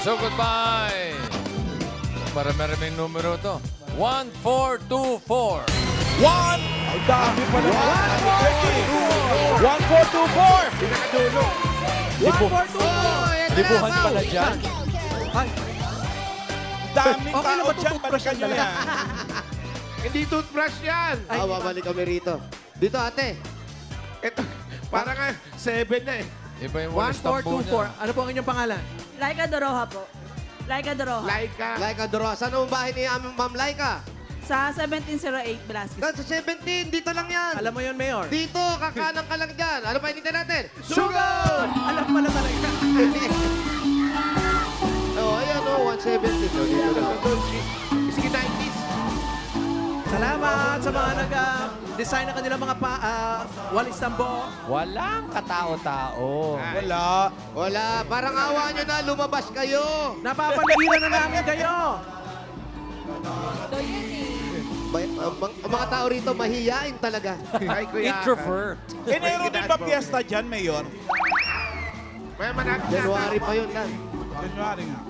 So, goodbye. Para maraming numero to. 1424. One! Ang dami pa naman. 1424! Pinakadulo. 1424! Libuhan pala dyan. Ay, Daming okay na tao ba dyan. toothbrush Balikan nyo yan? yan. Hindi toothbrush yan. Babalik kami rito. Dito, ate. Ito, parang nga 7 na eh. Iba yung walis tambo 1424. niya. Ano po ang inyong pangalan? Laika Doroha po. Laika Doroha. Laika. Laika Doroa. Saan ang bahay ni Ma'am Laika? Sa 1708 Velasquez. Sa 17, dito lang yan. Alam mo yun, Mayor? Dito, kakanan ka lang dyan. Ano pa hinintay natin? Sugar! Alam pala talaga. Ayan 170. So, dito lang. Iski 90s. Salamat sa mga nag-design ng kanilang mga walis tambo. Walang katao-tao. Wala. Wala. Parang awa nyo na, lumabas kayo. Napapaligiran na namin kayo. Ang mga tao rito, mahiyain talaga. Ay, kuya. Introvert. Enero din ba piyesta dyan, Mayor? May manapit na. January pa yun, Dan. January nga.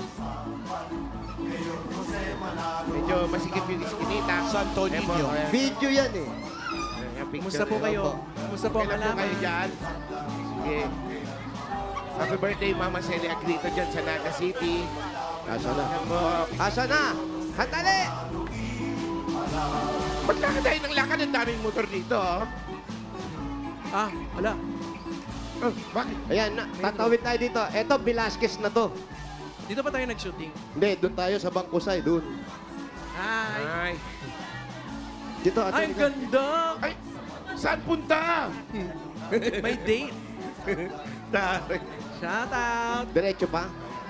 Medyo masikip yung iskinita. Santo Niño. Video yan eh. Kumusta po kayo? Kumusta po ang Kailan po kayo alaman? dyan? Sige. Happy birthday, Mama Celi Agrito dyan sa Naga City. Asa na? Yan po. Asa na? Handali! Ba't lakad tayo ng lakad? Ang daming motor dito, oh. Wala. Oh, bakit? Ayan, tatawid tayo dito. Eto, Velasquez na to. Dito pa tayo nag-shooting. Hindi, doon tayo sa Bangkusay, doon. Ay. Ay. Dito, ate. Ay, ang ganda. Ay, saan punta? May date. Dari. Shout out. Diretso pa.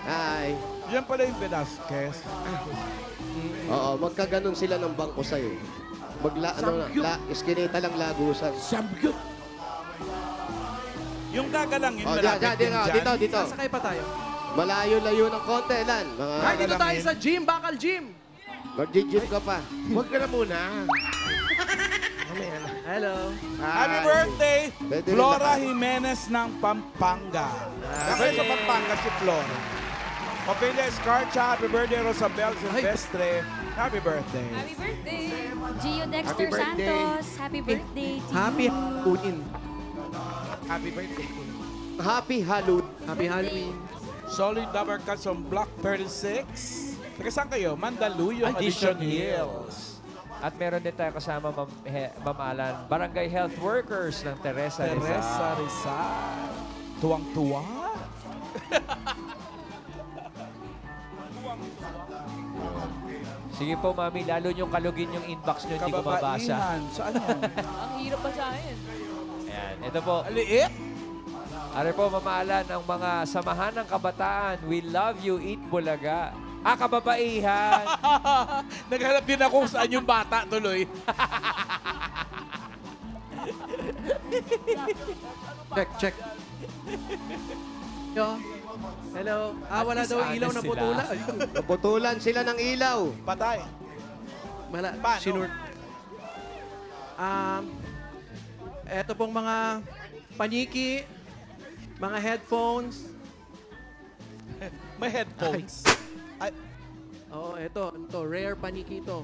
Ay. Yan pala yung Velasquez. Oo, magkaganon sila ng Bangkusay. Eh. Iskinita lang lagusan. Samgyup. Yung gagalangin, Oh, malapit din dyan. dito. Sasakay pa tayo. Malayo-layo ng konti, Lan. Ay, dito tayo Gagalangin. sa gym. Bakal gym. Mag-gym ka pa. Huwag ka na muna. Mamaya na. Hello. Happy birthday, Pwede rin Flora na- Jimenez ng Pampanga. Bakit sa Pampanga si Flora? Ophelia Escarcha, happy birthday, Rosabel Silvestre. Happy birthday. Happy birthday! Gio Happy Dexter birthday. Santos. Happy birthday to Happy you. Halloween. Happy birthday. Happy Halloween. Happy Halloween. Solid Dabarkas on Block 36. Taga saan kayo? Mandaluyong, Addition Addition Hills. At meron din tayo kasama Ma'am Alan, Barangay Health Workers ng Teresa Teresa Rizal. Rizal. Tuwang-tuwa. Sige po, Mami, lalo niyong kalugin yung inbox niyo, hindi ko mabasa. Kababaihan. Saan yun? Ang hirap pa sa akin. Ayan, ito po. Aliit. Ari po, Mama Alan, ang mga samahan ng kabataan, we love you, eat bulaga. Kababaihan. Naghanap din ako kung saan yung bata tuloy. Check. Yo. Hello. Wala daw least ilaw na honest putula. sila. Naputulan sila ng ilaw. Patay. Wala. Paano? Sinur. Eto pong mga paniki, mga headphones. May headphones. Ay, Oo, eto. Rare paniki ito.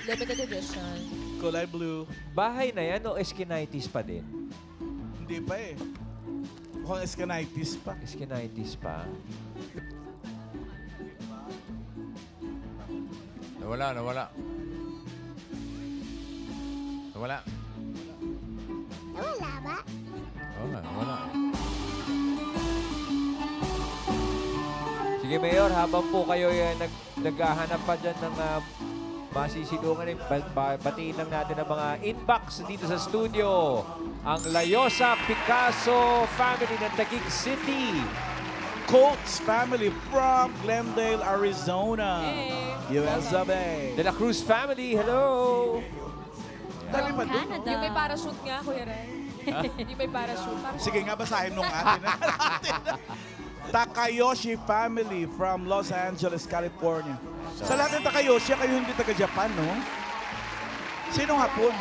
Limited edition. kulay blue. Bahay na yan o Eskinitis pa din? Hindi pa eh. Mukhang Eskinitis pa. Eskinitis pa. Nawala. Nawala. Wala ba? Oo nga, nawala. Sige, Mayor, habang po kayo naghahanap pa dyan ng masisilungan, batiin lang natin ang mga inbox dito sa studio. Ang Layosa Picasso family ng Taguig City. Coates family from Glendale, Arizona. Hey. USA. De La Cruz family, hello! Dali pa doon. Canada. Yung may parachute nga, Kuya Ren. Yung may parachute. Sige nga, basahin nung atin. Takayoshi family from Los Angeles, California. Sa lahat ng Takayoshi, kayo hindi taga-Japan, no? Sinong hapon?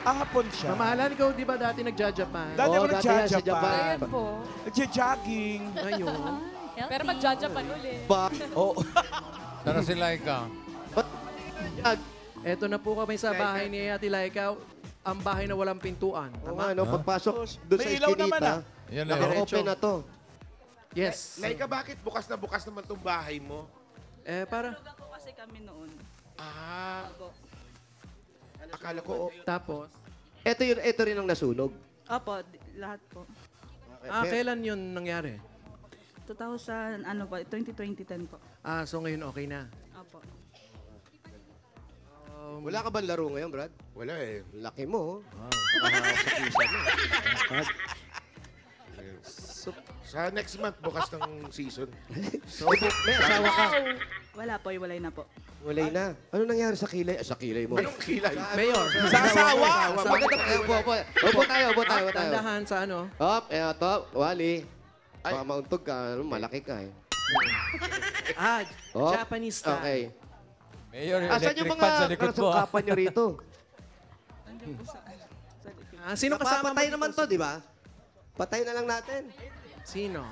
Ahapon siya. Mamahalan, ikaw di ba dati nagja-Japan? Dati ako dati yan sa nagja-Japan. Ayan po. Nagja-jogging. Ayun. Pero mag-jajapan ulit. Ba? Oo. Sana si Laika. Eto na po kami sa bahay ni Ate Laika. Ang bahay na walang pintuan. Oo Tama? nga, no? Pagpasok doon sa May ilaw naman, eskinita, Yan na. naka-open na to. Yes. Laika, bakit bukas naman itong bahay mo? Para Tulugan ko kasi kami noon. Ah, Opo. akala ko, tapos. Ito rin ang nasunog. Opo, lahat po. Kailan yun nangyari? 2020-10 po. So ngayon okay na. Opo. Wala ka ba laro ngayon, Brad? wala eh. Laki mo. Sa next month, bukas ng season. May asawa ka. Wala po, iwalay na po. Walay na. Ano nangyari sa kilay? Sa kilay mo. Anong kilay? Mayor. Sa asawa. Maganda pa. Upo tayo. Tandahan sa ano? Eto, Wally. Baka mauntog ka, malaki ka eh. Oh, Japanese style. Okay. Mayor, yung Asan electric yung fan sa mga likod mo. kasangkapan nyo rito? Nandiyan po sa likod. Sino kasama Napapatay mo naman dito? to, di ba? Patay na lang natin. Sino?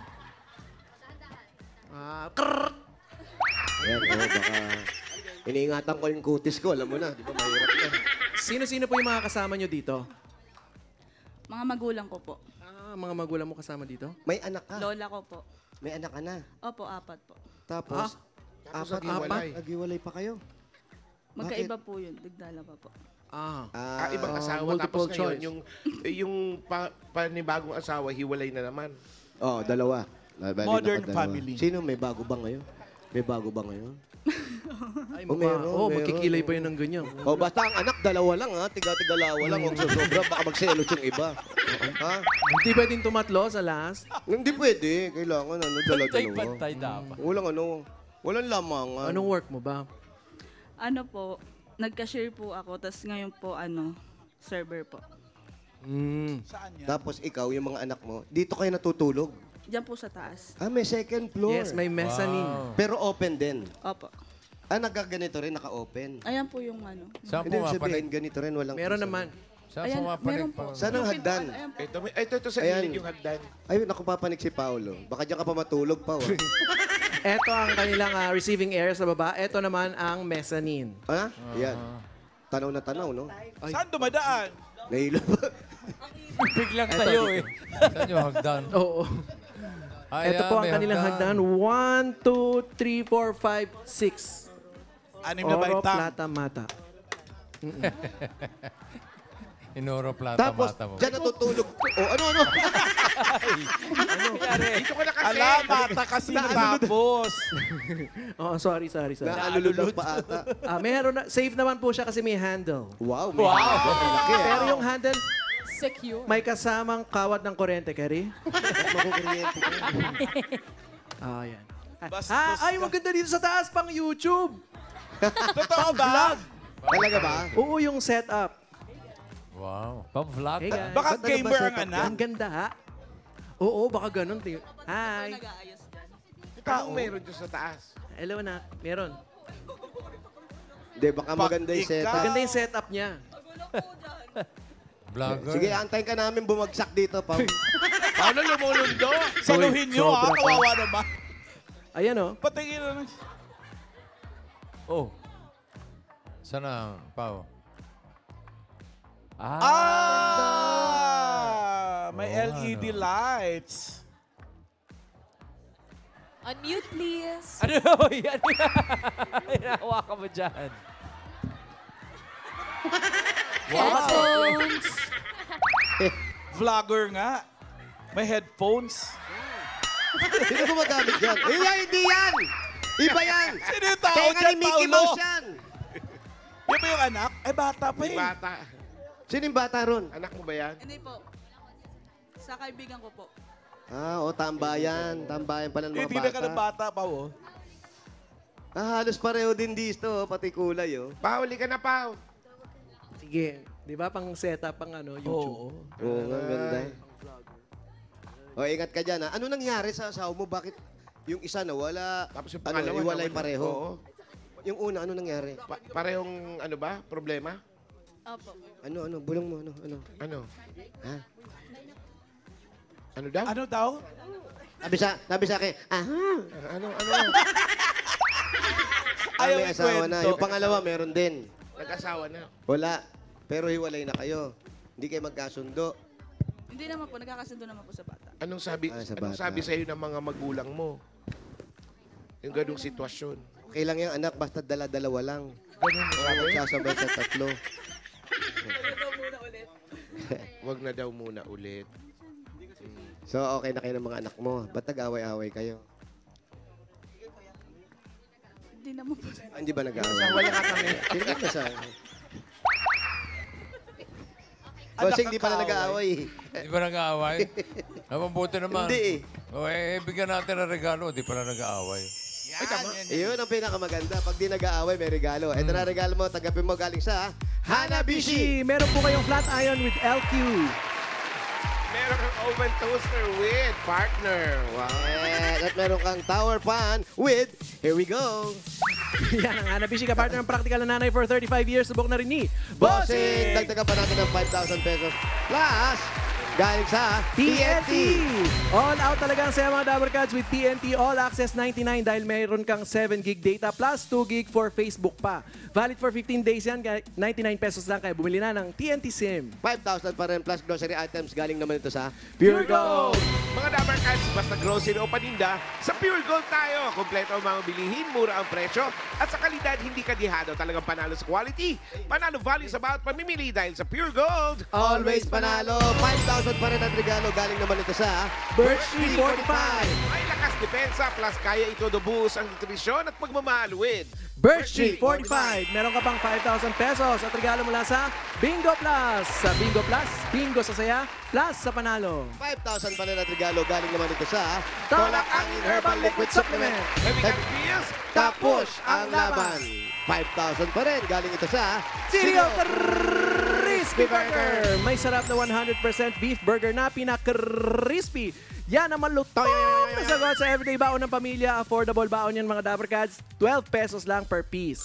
Ayan, baka... Iniingatan ko yung kutis ko, alam mo na. Di ba, mahirap na. Sino po yung mga kasama nyo dito? Mga magulang ko po. Mga magulang mo kasama dito? May anak ka. Lola ko po. May anak ka na. Opo, 4 po. Tapos, Tapos apat. naghiwalay. Naghiwalay pa kayo. Magkaiba po yun. Digdala pa po. Ibang asawa. multiple Tapos ngayon, choice. yung panibagong asawa, hiwalay na naman. Dalawa. Modern Nakadalawa. family. Sino may bago ba ngayon? May bago ba ngayon? Ay, meron. magkikilay pa yun ng ganyan. Basta ang anak, dalawa lang ha. Tiga-tigalawa lang. Huwag sobra. Baka magselos yung iba. Ha? Hindi pwedeng tumatlo sa last. Hindi pwede. Kailangan dalawa-dalawa. Pantay-pantay dapat. Walang lamangan. Anong work mo ba? Ano po, nagka-share po ako. Tapos ngayon po, server po. Saan yan? Tapos ikaw, yung mga anak mo, dito kayo natutulog. Diyan po sa taas. May second floor. Yes, may mezzanine. Pero open din. Opo. Nagaganito rin, naka-open. Ayan po yung Saan Hindi sabihin, pumapanig? ganito rin, walang Meron piso. naman. Saan Ayan, pumapanig meron pa? po. Saan ang hagdan? Ayan po. Ito sa Ayan. gilid yung hagdan. Ay, naku, papanig si Paolo. Baka diyan ka pa matulog pa. Ito ang kanilang receiving area sa baba. Ito naman ang mezzanine. Ha? Yan. Tanaw na tanaw, no? Saan dumadaan? Nahilo pa. Biglang tayo eh. Saan yung hagdan? Oo. Ito po ang may kanilang hagdan. 1, 2, 3, 4, 5, 6. Anim na Oro, baitang. plata, mata. Inoro plata Tapos, mata mo. diyan natutulog. Ano? Dito ka na kasi. Ala, mata kasi natapos. Sorry. Naalululog pa ata. Meron na, safe naman po siya kasi may handle. Wow, may hagdan. Ang laki. Pero yung handle, Secure. may kasamang kawat ng kuryente, Kari. Makukuryente ka. Yan. Bastos Ay, maganda dito sa taas, pang YouTube. Totoo ba? Talaga ba? Oo, yung setup. Wow. Pang-vlog. Hey guys. Baka Ba't ano ba gamer ang setup anak? Ang ganda, ha? Oo, baka ganun. Hi. Nag-aayos dyan. Anong meron dyan sa taas? Hello, na. Meron. Hindi, baka maganda yung setup. Maganda yung setup niya. Vlogger. Sige, antayin ka namin bumagsak dito, Pao. Paano lumulundo? Saluhin nyo, ha? sobra pa. Kawawa naman. Ayan, oh. Patingin na lang. Oh. Saan ang Pao? May Oh, LED lights. Unmute, please. Ano yan? Hinahawakan mo dyan. Headphones. Vlogger nga. May headphones. Sino gumagamit yan? Hindi yan! Iba yan! Sino yung tao Tenga dyan, ni Mickey Paolo? Mouse yan! Yan ba yung anak? Ay, bata pa eh. Bata. Sino yung bata ron? Anak mo ba yan? Hindi po. Sa kaibigan ko po. Tambayan. Tambayan pala ng mga Hindi na ka ng bata. bata pa, oh. Halos pareho din dito, pati kulay, oh. Pauli ka na, Pao. Sige. Di ba, pang setup, pang YouTube. Oo. Oo, ang ganda. Ingat ka dyan, ha? Ano nangyari sa asawa mo? Bakit yung isa nawala? Tapos yung pangalawa. Iwalay nawala. pareho? Oo. Yung una, ano nangyari? Parehong ano ba? Problema? Opo. Ano? Bulong mo, ano? Ano? Ha? Ano daw? Ano daw? Sabi sa akin, Ano? Ayaw may asawa na. ikwento. Yung pangalawa, meron din. Nag-asawa na. Wala. Pero hiwalay na kayo. Hindi kayo magkasundo. Hindi naman po, nagkakasundo naman po sa bata. Anong sabi, Sa anong bata. sabi sa'yo ng mga magulang mo? Yung ganung sitwasyon. Okay lang yung anak, basta dala-dalawa lang. Ganun sabi? Magsasabay sa tatlo. Wag na daw muna ulit. So, okay na kayo ng mga anak mo. Ba't nag-away-away kayo? Hindi naman po. Hindi ba nag-away? Wala ka kami. Sino ba nasa? Bossing, di pala nag-aaway. Di ba nag-aaway? Mabuti naman. Hindi O, bigyan natin ng regalo. Di pala nag-aaway. Iyon ang pinakamaganda. Pag di nag-aaway, may regalo. Ito na regalo mo, tagapin mo galing sa Hanabishi. Meron po kayong flat iron with LQ. Meron kang oven toaster with partner. Wow. At meron kang tower fan with, here we go. Yan ang Hanabishi ka partner ng practical na nanay for 35 years. Subok na rin ni Bossing! Dagdagan pa natin ng 5,000 pesos. Plus, galing sa TNT! All out talaga ang saya mga Dabber Cats with TNT All Access 99 dahil mayroon kang 7 gig data plus 2 gig for Facebook pa. Valid for 15 days yan, 99 pesos lang kaya bumili na ng TNT SIM. 5,000 pa rin plus grocery items. Galing naman ito sa Pure Gold. Mga Dabber Cats, basta grocery o paninda, sa Pure Gold tayo. Kompleto ang mga bilihin, mura ang presyo, at sa kalidad, hindi kadihado. Talagang panalo sa quality. Panalo value sa bawat pamimili dahil sa Pure Gold. Always panalo. 5,000 pa rin ang regalo. Galing naman ito sa Birch Tree 45. May lakas depensa, plus kaya ito buhos ang nutrisyon at pagmamahal with Birch Tree 45. Meron ka pang 5,000 pesos at regalo mula sa Bingo Plus. Sa Bingo Plus, bingo sa saya, plus sa panalo. 5,000 pa rin ang regalo. Galing naman ito sa Tolak Angin Herbal Liquid Supplement. Heavy Gun Feels. Tapos ang laban. 5,000 pa rin. Galing ito sa Cereal Crispy Burger. May sarap na 100% beef burger na pinaka-crispy. Yan ang malutong na sagot sa everyday baon ng pamilya. Affordable baon yan mga Dabber Cats. 12 pesos lang per piece.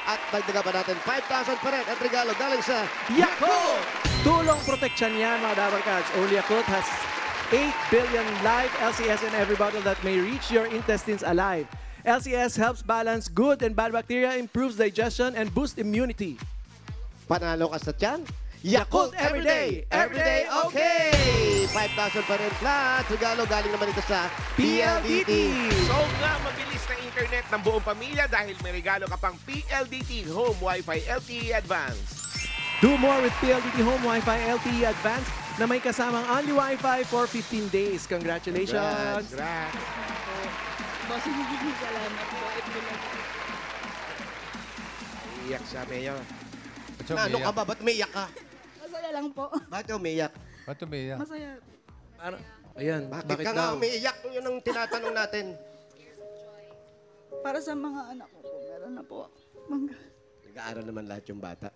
At dagdagan pa natin 5,000 pa rin at regalo galing sa Yakult! Tulong proteksyon yan mga Dabber Cats. Only Yakult has 8 billion live LCS in every bottle that may reach your intestines alive. LCS helps balance good and bad bacteria, improves digestion, and boosts immunity. Panalo ka sa tiyan. Yakult everyday, everyday okay! 5,000 pa rin plus. Regalo galing naman ito sa PLDT! So nga, mabilis na internet ng buong pamilya dahil may regalo ka pang PLDT Home Wi-Fi LTE Advanced. Do more with PLDT Home Wi-Fi LTE Advanced na may kasamang only Wi-Fi for 15 days. Congratulations! Congrats. Boss, hindi salamat po. Ito lang. Iyak siya, Mayor. Ano ka ba? Ba't umiiyak ka? Masaya lang po. Bakit ka umiiyak? Ba't umiyak? Masaya. Ayan, Bakit ka nga daw? umiiyak? Yun ang tinatanong natin. Para sa mga anak ko po, meron na po. Mangga. Nag-aaral naman lahat yung bata.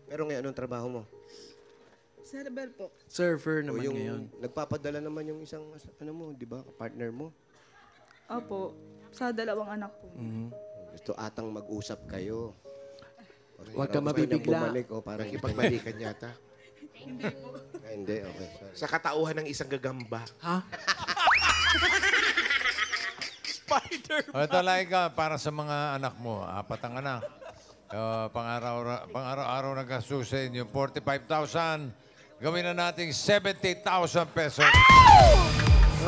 Pero ngayon, anong trabaho mo? Server po. Server O naman yung ngayon. nagpapadala naman yung isang, ano mo, di ba? Partner mo. Opo. Sa dalawang anak ko. Gusto atang mag-usap kayo. Huwag ka Bago mabibigla. bumalik, o parang Nakipagbalikan yata. Ah, hindi, okay. Sorry. Sa katauhan ng isang gagamba. Ha? Spider. O, ito lang ka para sa mga anak mo. 4 ang anak. Pang-araw-araw nagkasusin yung 45,000. Gawin na nating 70,000 pesos.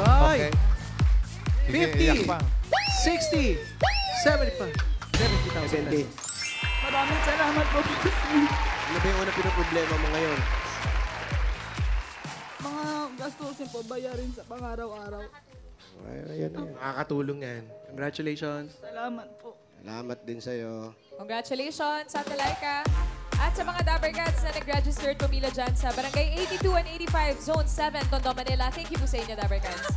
Ay! Okay. Sige, 50, iyak pa. 60, 70 70,000 pesos. Maraming salamat po. Ano ba yung unang pinoproblema mo ngayon? Mga gastusin po, bayarin sa pang-araw-araw. Ay, ayan. Makakatulong yan. Congratulations. Salamat po. Salamat din sa'yo. Congratulations, Santa Laika. At sa mga Dabber Cats na nag-register at pumila dyan sa Barangay 82 and 85, Zone 7, Tondo, Manila. Thank you po sa inyo, Dabber Cats.